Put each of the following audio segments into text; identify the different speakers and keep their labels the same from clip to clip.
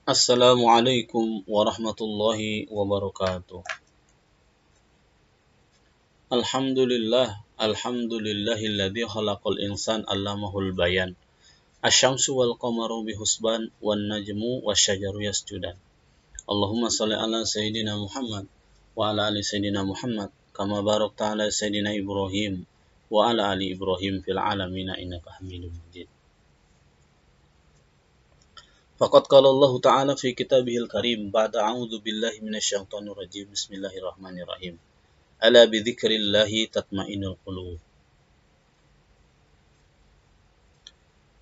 Speaker 1: Assalamualaikum warahmatullahi wabarakatuh. Alhamdulillahilladzi khalaqal insan 'allamahul bayan. Asy-syamsu wal qamaru bihusban wan najmu wasyajaru yasjudan. Allahumma shalli ala sayyidina Muhammad wa ala ali sayyidina Muhammad kama barakta ala sayyidina Ibrahim wa ala ali Ibrahim fil alamin innaka Hamidum Majid. Faqad qala Allah Ta'ala fi kitabihil karim ba'da a'udzu billahi minasyaitonir rajim. Bismillahirrahmanirrahim. Ala bidzikrillahi tatma'innul qulub.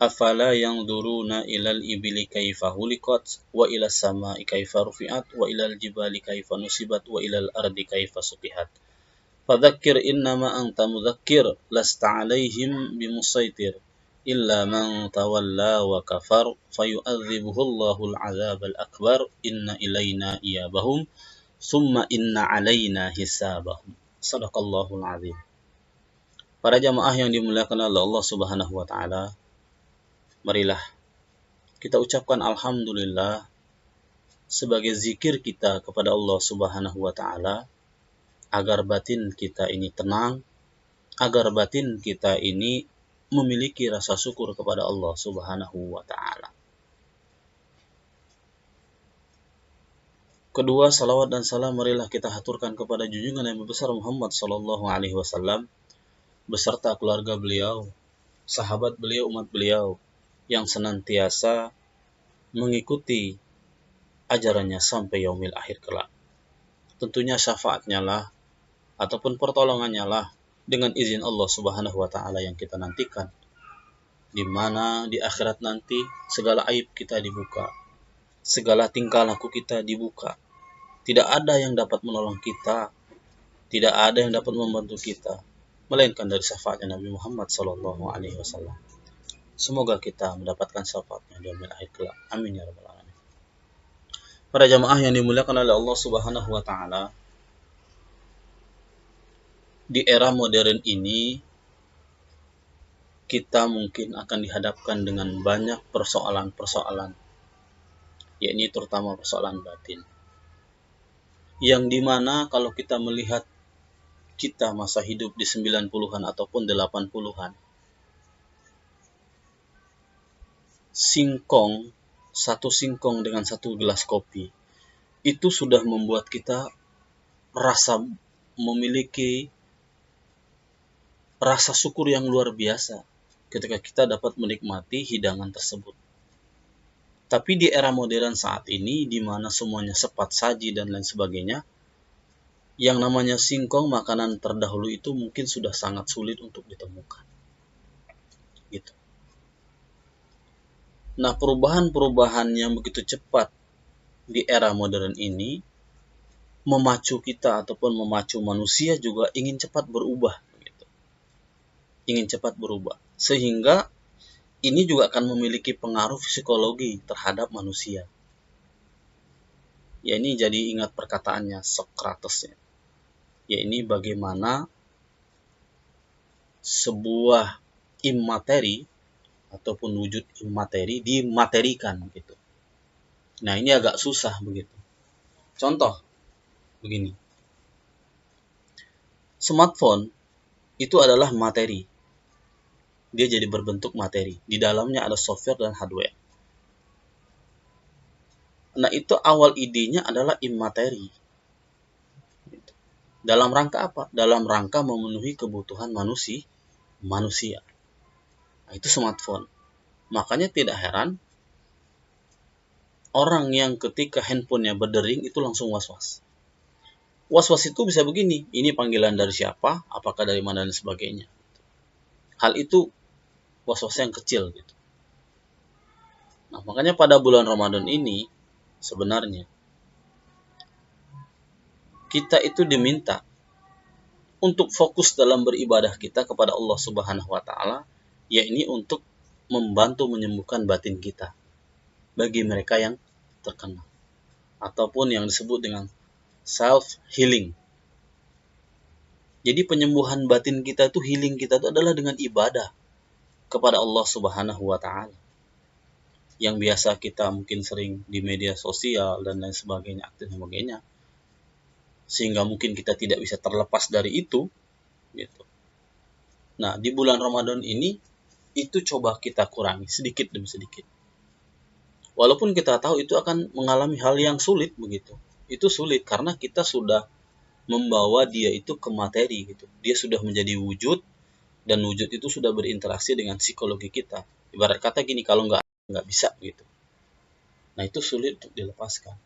Speaker 1: Afala yanzuruna ilal ibili kaifa huliqat wa ilas sama'i kaifa rufi'at wa ilal jibali kaifa nusibat wa ilal ardi kaifa sutihat. Fadzakkir innama anta mudzakkir lasta 'alaihim bimusaitir illa man tawalla wa kafar fayu'adzibuhullahul 'adzabal akbar inna ilaina iyabahum summa inna 'alaina hisabahum. Shadaqallahul 'adzim. Para jamaah yang dimuliakan oleh Allah Subhanahu wa taala, marilah kita ucapkan alhamdulillah sebagai zikir kita kepada Allah Subhanahu wa taala agar batin kita ini tenang, agar batin kita ini memiliki rasa syukur kepada Allah Subhanahu wa taala. Kedua, salawat dan salam marilah kita haturkan kepada junjungan Nabi besar Muhammad sallallahu alaihi wasallam beserta keluarga beliau, sahabat beliau, umat beliau yang senantiasa mengikuti ajarannya sampai yaumil akhir kelak. Tentunya syafaatnya lah ataupun pertolongannya lah dengan izin Allah Subhanahu wa taala yang kita nantikan, di mana di akhirat nanti segala aib kita dibuka, segala tingkah laku kita dibuka. Tidak ada yang dapat menolong kita, tidak ada yang dapat membantu kita melainkan dari syafaatnya Nabi Muhammad sallallahu alaihi wasallam. Semoga kita mendapatkan syafaatnya di akhir kelak. Amin ya rabbal alamin. Para jamaah yang dimuliakan oleh Allah Subhanahu wa taala, di era modern ini kita mungkin akan dihadapkan dengan banyak persoalan-persoalan, yakni terutama persoalan batin. Yang dimana kalau kita melihat kita masa hidup di 90-an ataupun 80-an, satu singkong dengan satu gelas kopi itu sudah membuat kita memiliki rasa syukur yang luar biasa ketika kita dapat menikmati hidangan tersebut. Tapi di era modern saat ini, di mana semuanya cepat saji dan lain sebagainya, yang namanya singkong, makanan terdahulu itu mungkin sudah sangat sulit untuk ditemukan. Gitu. Nah, perubahan-perubahan yang begitu cepat di era modern ini memacu kita ataupun memacu manusia juga ingin cepat berubah. Gitu. Ingin cepat berubah. Sehingga ini juga akan memiliki pengaruh psikologi terhadap manusia. Ya, ini jadi ingat perkataannya Socrates ya. Ya, ini bagaimana sebuah imateri ataupun wujud imateri dimaterikan gitu. Nah, ini agak susah begitu. Contoh begini. Smartphone itu adalah materi. Dia jadi berbentuk materi. Di dalamnya ada software dan hardware. Nah, itu awal idenya adalah imateri. Dalam rangka apa? Dalam rangka memenuhi kebutuhan manusia. Nah, itu smartphone. Makanya tidak heran orang yang ketika handphonenya berdering itu langsung was-was. Was-was itu bisa begini, ini panggilan dari siapa, apakah dari mana dan sebagainya. Hal itu was-was yang kecil gitu. Nah, makanya pada bulan Ramadan ini sebenarnya kita itu diminta untuk fokus dalam beribadah kita kepada Allah Subhanahu wa taala, yakni untuk membantu menyembuhkan batin kita bagi mereka yang terkena ataupun yang disebut dengan self healing. Jadi penyembuhan batin kita itu, healing kita itu adalah dengan ibadah kepada Allah Subhanahu wa taala. yang biasa kita mungkin sering di media sosial dan lain sebagainya, aktif dan sebagainya, sehingga mungkin kita tidak bisa terlepas dari itu gitu. Nah, di bulan Ramadan ini itu coba kita kurangi sedikit demi sedikit. Walaupun kita tahu itu akan mengalami hal yang sulit begitu. Itu sulit karena kita sudah membawa dia itu ke materi gitu. Dia sudah menjadi wujud dan wujud itu sudah berinteraksi dengan psikologi kita. Ibarat kata gini, kalau nggak bisa gitu. Nah, itu sulit untuk dilepaskan.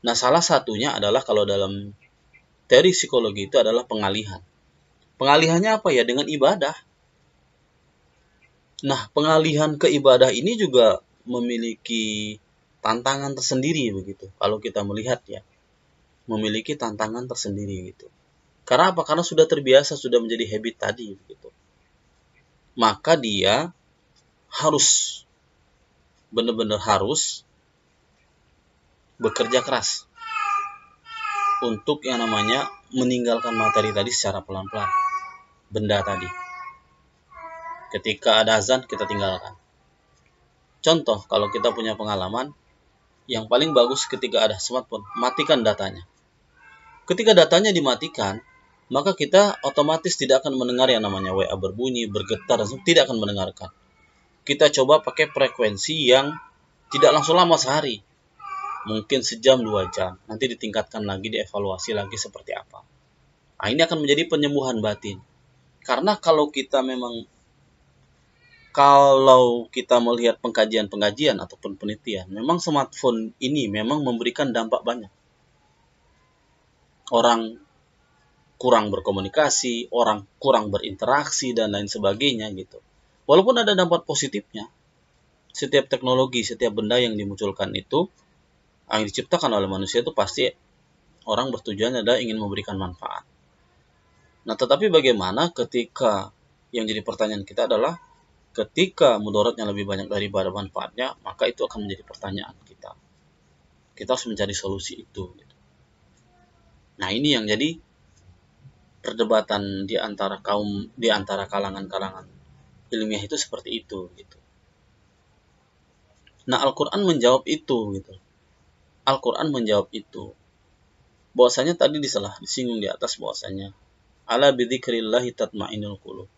Speaker 1: Nah, salah satunya adalah kalau dalam teori psikologi itu adalah pengalihan. Pengalihannya apa ya? Dengan ibadah. Nah, pengalihan ke ibadah ini juga memiliki tantangan tersendiri begitu. Kalau kita melihat ya, memiliki tantangan tersendiri gitu. Karena apa? Karena sudah terbiasa, sudah menjadi habit tadi begitu. Maka dia harus benar-benar harus bekerja keras untuk yang namanya meninggalkan materi tadi secara pelan-pelan. Benda tadi. Ketika ada azan, kita tinggalkan. Contoh, kalau kita punya pengalaman, yang paling bagus ketika ada smartphone, matikan datanya. Ketika datanya dimatikan, maka kita otomatis tidak akan mendengar yang namanya WA berbunyi, bergetar, tidak akan mendengarkan. Kita coba pakai frekuensi yang tidak langsung lama sehari. Mungkin sejam, 2 jam. Nanti ditingkatkan lagi, dievaluasi lagi seperti apa. Nah, ini akan menjadi penyembuhan batin. Karena kalau kita melihat pengkajian-pengkajian ataupun penelitian, memang smartphone ini memang memberikan dampak banyak. Orang kurang berkomunikasi, orang kurang berinteraksi, dan lain sebagainya gitu. Walaupun ada dampak positifnya, setiap teknologi, setiap benda yang dimunculkan itu, yang diciptakan oleh manusia itu pasti orang bertujuan adalah ingin memberikan manfaat. Nah, tetapi bagaimana ketika yang jadi pertanyaan kita adalah ketika mudaratnya lebih banyak daripada manfaatnya, maka itu akan menjadi pertanyaan kita. Kita harus mencari solusi itu. Nah, ini yang jadi perdebatan di antara kalangan-kalangan ilmiah itu seperti itu gitu. Nah, Al-Qur'an menjawab itu gitu. Al-Qur'an menjawab itu. Bahwasanya tadi disinggung di atas bahwasanya ala bidzikrillahi tatma'innul qulub.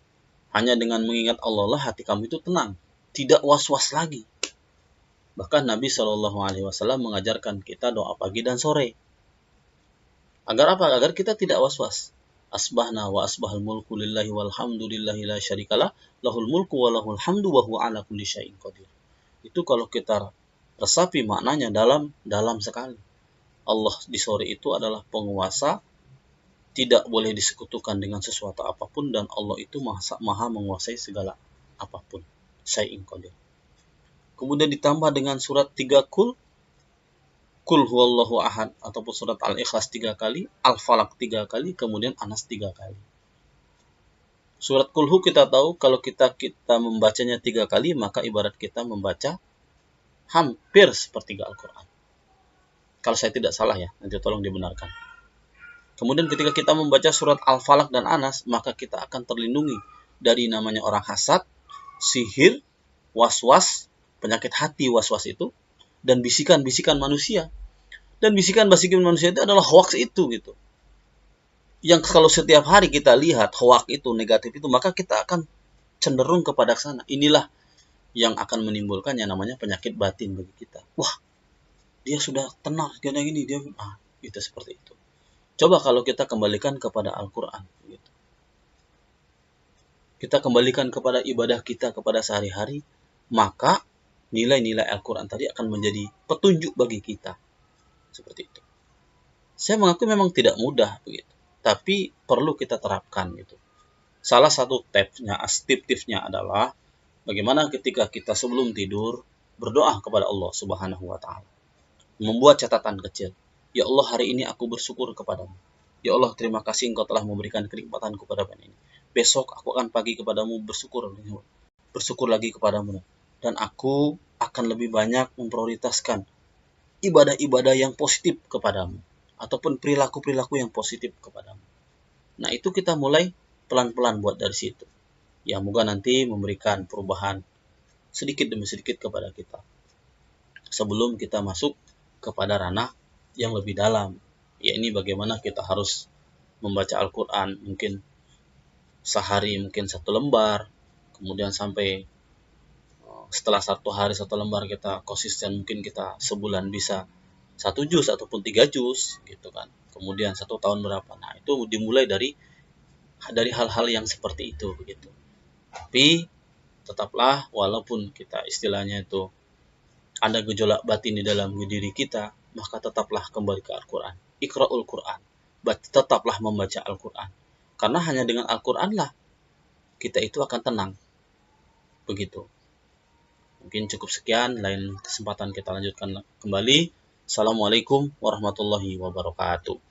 Speaker 1: Hanya dengan mengingat Allah lah hati kamu itu tenang, tidak was-was lagi. Bahkan Nabi Shallallahu alaihi wasallam mengajarkan kita doa pagi dan sore. Agar apa? Agar kita tidak was-was. Asbahna wa asbahal mulku lillahi walhamdulillahi la syarikalah, lahul mulku wa lahul hamdu wa huwa ala kulli syai'in qadir. Itu kalau kita resapi maknanya dalam sekali. Allah di sore itu adalah penguasa, tidak boleh disekutukan dengan sesuatu apapun, dan Allah itu maha menguasai segala apapun. Syai'in qadir. Kemudian ditambah dengan surat 3 Kul huwallahu ahad, ataupun surat Al-Ikhlas 3 kali, Al-Falaq 3 kali, kemudian Anas 3 kali. Surat Kulhu kita tahu kalau kita membacanya 3 kali, maka ibarat kita membaca hampir sepertiga Al-Quran. Kalau saya tidak salah ya, nanti tolong dibenarkan. Kemudian ketika kita membaca surat Al-Falaq dan Anas, maka kita akan terlindungi dari namanya orang hasad, sihir, was-was, penyakit hati was-was itu, dan bisikan-bisikan manusia. Dan bisikan-bisikan manusia itu adalah hoax itu gitu. Yang kalau setiap hari kita lihat hoax itu, negatif itu, maka kita akan cenderung kepada sana. Inilah yang akan menimbulkan yang namanya penyakit batin bagi kita. Wah, dia sudah tenang gini dia itu seperti itu. Coba kalau kita kembalikan kepada Al-Qur'an gitu. Kita kembalikan kepada ibadah kita kepada sehari-hari, maka nilai-nilai Al-Qur'an tadi akan menjadi petunjuk bagi kita. Seperti itu. Saya mengakui memang tidak mudah begitu, tapi perlu kita terapkan gitu. Salah satu tipsnya adalah bagaimana ketika kita sebelum tidur berdoa kepada Allah Subhanahu wa taala. Membuat catatan kecil. Ya Allah, hari ini aku bersyukur kepadamu. Ya Allah, terima kasih Engkau telah memberikan kenikmatanku pada hari ini. Besok aku akan pagi kepadamu bersyukur lagi kepadamu, dan aku akan lebih banyak memprioritaskan ibadah-ibadah yang positif kepadamu, ataupun perilaku-perilaku yang positif kepadamu. Nah, itu kita mulai pelan-pelan buat dari situ. Ya, moga nanti memberikan perubahan sedikit demi sedikit kepada kita. sebelum kita masuk kepada ranah yang lebih dalam, yakni bagaimana kita harus membaca Al-Quran, mungkin sehari mungkin 1 lembar, kemudian sampai setelah 1 hari 1 lembar kita konsisten, mungkin kita sebulan bisa 1 juz ataupun 3 juz gitu kan. Kemudian 1 tahun berapa? Nah, itu dimulai dari hal-hal yang seperti itu begitu. Tapi tetaplah, walaupun kita istilahnya itu ada gejolak batin di dalam diri kita, maka tetaplah kembali ke Al-Quran. Iqra'ul Quran. Tetaplah membaca Al-Quran. Karena hanya dengan Al-Quran lah kita itu akan tenang. Begitu. Mungkin cukup sekian, lain kesempatan kita lanjutkan kembali. Assalamualaikum warahmatullahi wabarakatuh.